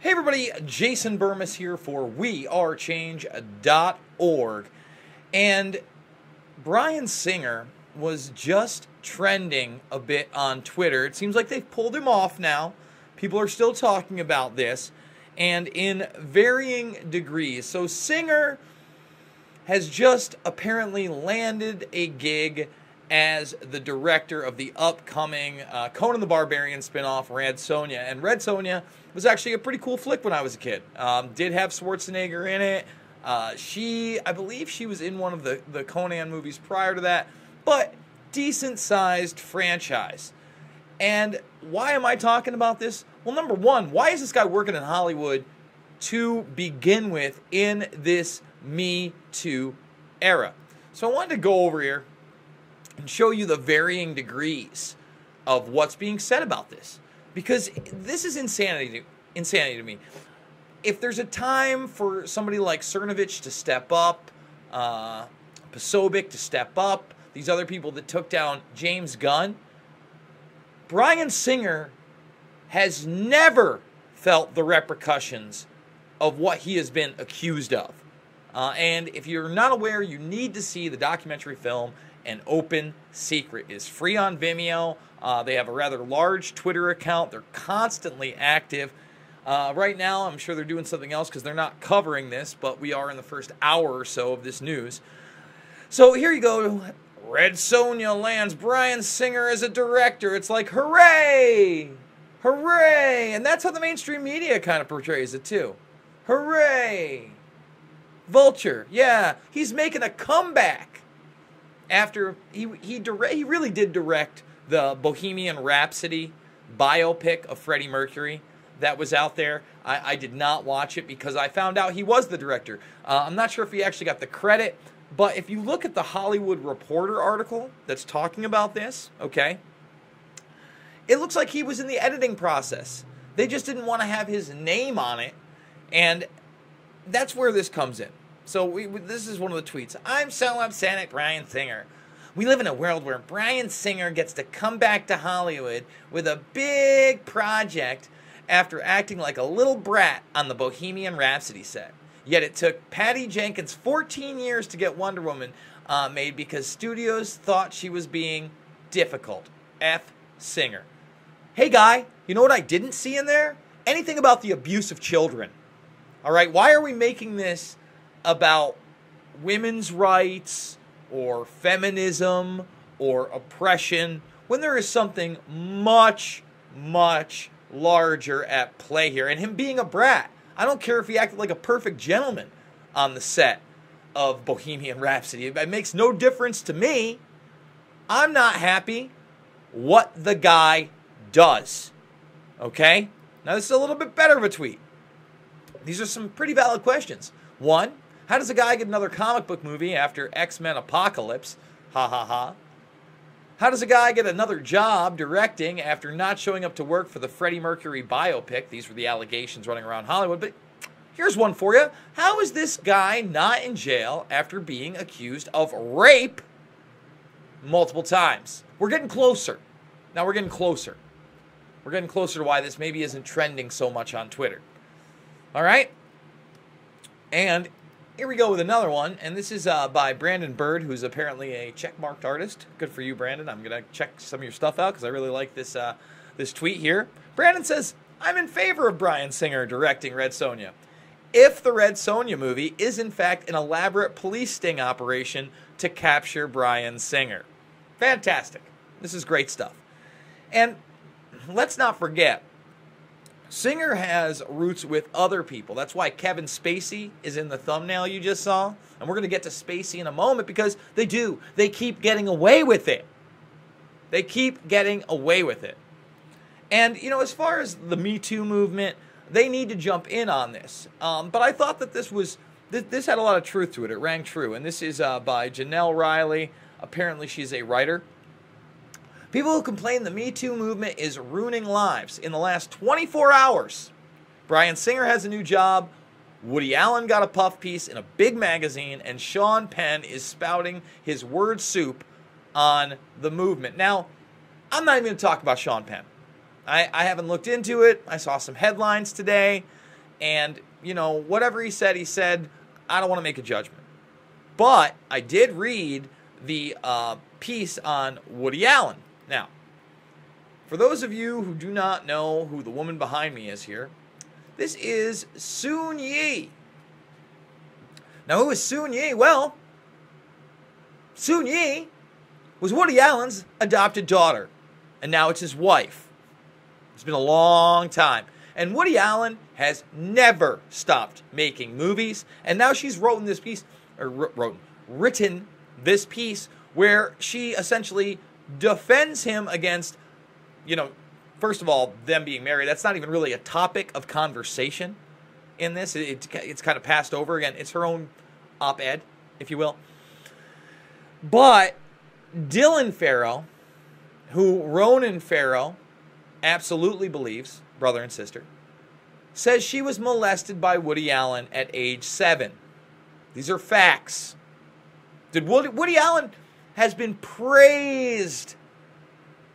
Hey everybody, Jason Burmis here for wearechange.org. And Bryan Singer was just trending a bit on Twitter. It seems like they've pulled him off now. People are still talking about this, and in varying degrees. So Singer has just apparently landed a gig as the director of the upcoming Conan the Barbarian spinoff, Red Sonja. And Red Sonja was actually a pretty cool flick when I was a kid. Did have Schwarzenegger in it. I believe she was in one of the Conan movies prior to that. But decent-sized franchise. And why am I talking about this? Well, number one, why is this guy working in Hollywood to begin with in this Me Too era? So I wanted to go over here and show you the varying degrees of what's being said about this. Because this is insanity to me. If there's a time for somebody like Cernovich to step up, Posobiec to step up, these other people that took down James Gunn, Bryan Singer has never felt the repercussions of what he has been accused of. And if you're not aware, you need to see the documentary film An Open Secret. It is free on Vimeo. They have a rather large Twitter account. They're constantly active. Right now, I'm sure they're doing something else because they're not covering this, but we are in the first hour or so of this news. So here you go. Red Sonja lands Bryan Singer as a director. It's like, hooray! Hooray! And that's how the mainstream media kind of portrays it, too. Hooray! Vulture, yeah, he's making a comeback after he really did direct the Bohemian Rhapsody biopic of Freddie Mercury that was out there. I did not watch it because I found out he was the director. I'm not sure if he actually got the credit, but if you look at the Hollywood Reporter article that's talking about this, okay, it looks like he was in the editing process. They just didn't want to have his name on it, and that's where this comes in. So this is one of the tweets. I'm so upset at Bryan Singer. We live in a world where Bryan Singer gets to come back to Hollywood with a big project after acting like a little brat on the Bohemian Rhapsody set. Yet it took Patty Jenkins 14 years to get Wonder Woman made because studios thought she was being difficult. F. Singer. Hey guy, you know what I didn't see in there? Anything about the abuse of children. All right, why are we making this about women's rights or feminism or oppression when there is something much, much larger at play here? And him being a brat. I don't care if he acted like a perfect gentleman on the set of Bohemian Rhapsody. It makes no difference to me. I'm not happy what the guy does. Okay? Now this is a little bit better of a tweet. These are some pretty valid questions. One, how does a guy get another comic book movie after X-Men Apocalypse? Ha ha ha. How does a guy get another job directing after not showing up to work for the Freddie Mercury biopic? These were the allegations running around Hollywood. But here's one for you. How is this guy not in jail after being accused of rape multiple times? We're getting closer. Now we're getting closer. We're getting closer to why this maybe isn't trending so much on Twitter. All right? And here we go with another one, and this is by Brandon Bird, who's apparently a checkmarked artist. Good for you, Brandon. I'm going to check some of your stuff out because I really like this this tweet here. Brandon says, I'm in favor of Bryan Singer directing Red Sonja if the Red Sonja movie is in fact an elaborate police sting operation to capture Bryan Singer. Fantastic. This is great stuff. And let's not forget, Singer has roots with other people. That's why Kevin Spacey is in the thumbnail you just saw. And we're going to get to Spacey in a moment because they do. They keep getting away with it. They keep getting away with it. And, you know, as far as the Me Too movement, they need to jump in on this. But I thought that this had a lot of truth to it. It rang true. And this is by Janelle Riley. Apparently she's a writer. People who complain the Me Too movement is ruining lives. In the last 24 hours, Bryan Singer has a new job, Woody Allen got a puff piece in a big magazine, and Sean Penn is spouting his word soup on the movement. Now, I'm not even going to talk about Sean Penn. I haven't looked into it. I saw some headlines today, And, you know, whatever he said, I don't want to make a judgment. But I did read the piece on Woody Allen. Now, for those of you who do not know who the woman behind me is here, this is Sonja. Now, who is Sonja? Well, Sonja was Woody Allen's adopted daughter, and now it's his wife. It's been a long time. And Woody Allen has never stopped making movies, and now she's written this piece where she essentially defends him against, you know, first of all, them being married. That's not even really a topic of conversation in this. It's kind of passed over. Again, it's her own op-ed, if you will. But Dylan Farrow, who Ronan Farrow absolutely believes, brother and sister, says she was molested by Woody Allen at age 7. These are facts. Woody Allen has been praised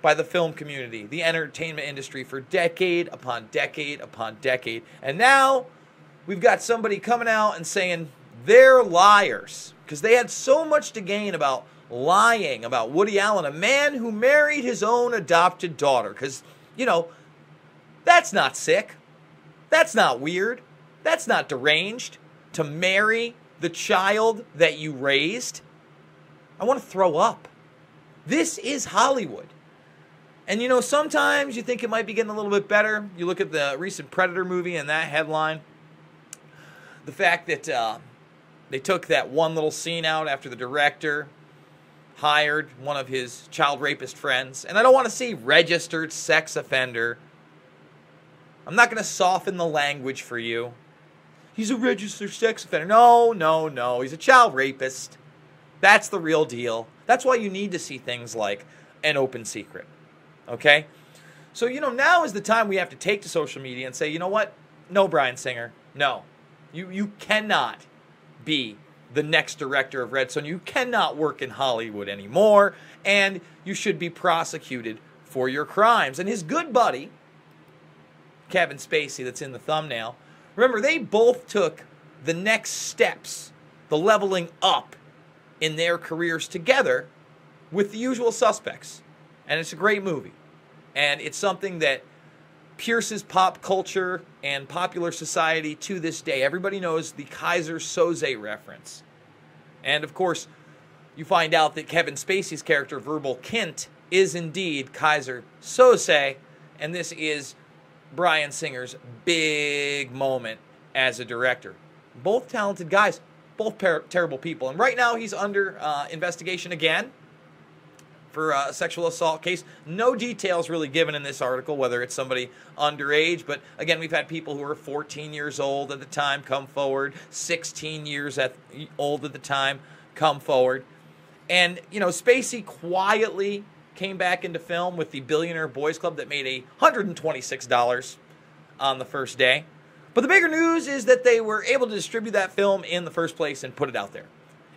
by the film community, the entertainment industry, for decade upon decade upon decade. And now we've got somebody coming out and saying they're liars because they had so much to gain about lying about Woody Allen, a man who married his own adopted daughter. Because, you know, that's not sick. That's not weird. That's not deranged to marry the child that you raised. I want to throw up. This is Hollywood. And, you know, sometimes you think it might be getting a little bit better. You look at the recent Predator movie and that headline. The fact that they took that one little scene out after the director hired one of his child rapist friends. And I don't want to see registered sex offender. I'm not going to soften the language for you. He's a registered sex offender. No, no, no. He's a child rapist. That's the real deal. That's why you need to see things like An Open Secret. Okay? So, you know, now is the time we have to take to social media and say, you know what? No, Bryan Singer. No. You cannot be the next director of Red Son. You cannot work in Hollywood anymore. And you should be prosecuted for your crimes. And his good buddy, Kevin Spacey, that's in the thumbnail, remember, they both took the next steps, the leveling up in their careers together with The Usual Suspects. And it's a great movie. And it's something that pierces pop culture and popular society to this day. Everybody knows the Kaiser Soze reference. And, of course, you find out that Kevin Spacey's character, Verbal Kint, is indeed Kaiser Soze. And this is Bryan Singer's big moment as a director. Both talented guys, both terrible people. And right now he's under investigation again for a sexual assault case. No details really given in this article, whether it's somebody underage. But again, we've had people who were 14 years old at the time come forward, 16 years old at the time come forward. And, you know, Spacey quietly came back into film with the Billionaire Boys Club that made $126 on the first day. But the bigger news is that they were able to distribute that film in the first place and put it out there.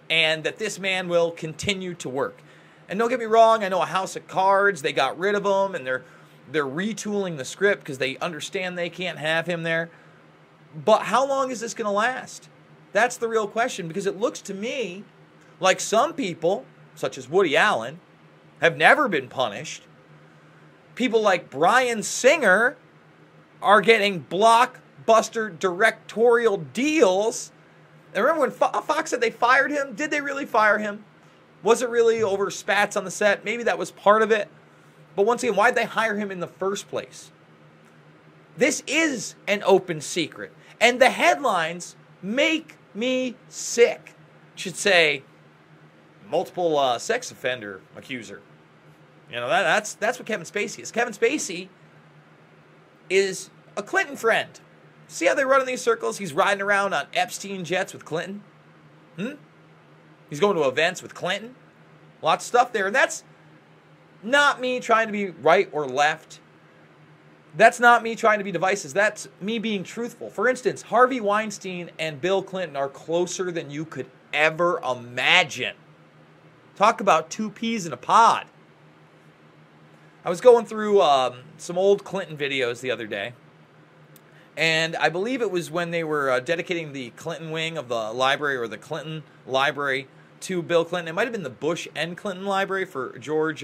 And that this man will continue to work. And don't get me wrong, I know A House of Cards, they got rid of him, and they're retooling the script because they understand they can't have him there. But how long is this going to last? That's the real question, because it looks to me like some people, such as Woody Allen, have never been punished. People like Bryan Singer are getting blockbuster directorial deals. And remember when Fox said they fired him? Did they really fire him? Was it really over spats on the set? Maybe that was part of it. But once again, why did they hire him in the first place? This is an open secret. And the headlines make me sick. It should say, multiple sex offender accuser. You know, that's what Kevin Spacey is. Kevin Spacey is a Clinton friend. See how they run in these circles? He's riding around on Epstein jets with Clinton. He's going to events with Clinton. Lots of stuff there. And that's not me trying to be right or left. That's not me trying to be divisive. That's me being truthful. For instance, Harvey Weinstein and Bill Clinton are closer than you could ever imagine. Talk about two peas in a pod. I was going through some old Clinton videos the other day. And I believe it was when they were dedicating the Clinton wing of the library, or the Clinton library, to Bill Clinton. It might have been the Bush and Clinton library for George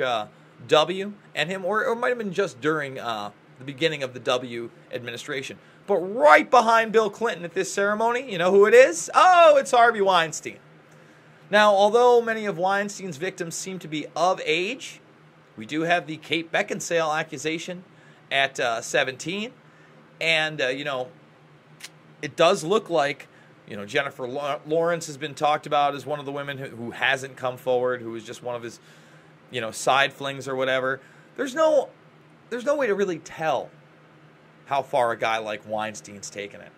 W. and him, or it might have been just during the beginning of the W administration. But right behind Bill Clinton at this ceremony, you know who it is? Oh, it's Harvey Weinstein. Now, although many of Weinstein's victims seem to be of age, we do have the Kate Beckinsale accusation at 17. And, it does look like, Jennifer Lawrence has been talked about as one of the women who hasn't come forward, who is just one of his, side flings or whatever. There's no way to really tell how far a guy like Weinstein's taken it,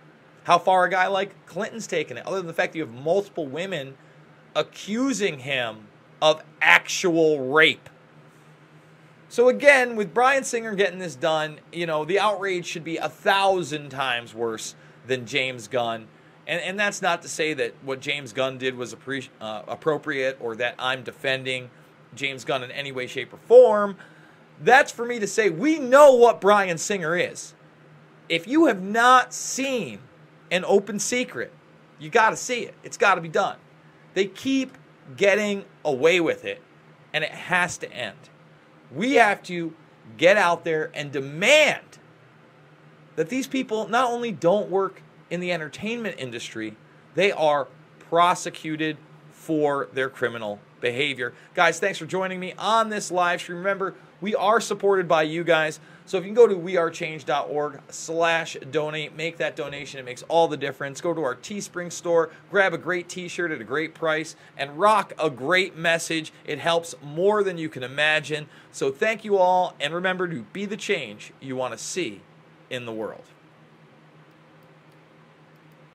how far a guy like Clinton's taken it, other than the fact that you have multiple women accusing him of actual rape. So again, with Bryan Singer getting this done, the outrage should be 1,000 times worse than James Gunn. And that's not to say that what James Gunn did was appropriate, or that I'm defending James Gunn in any way, shape, or form. That's for me to say we know what Bryan Singer is. If you have not seen An Open Secret, you got to see it. It's got to be done. They keep getting away with it, and it has to end. We have to get out there and demand that these people not only don't work in the entertainment industry, they are prosecuted for their criminal behavior. Guys, thanks for joining me on this live stream. Remember, we are supported by you guys. So if you can go to wearechange.org/donate, make that donation. It makes all the difference. Go to our Teespring store, grab a great t-shirt at a great price, and rock a great message. It helps more than you can imagine. So thank you all, and remember to be the change you want to see in the world.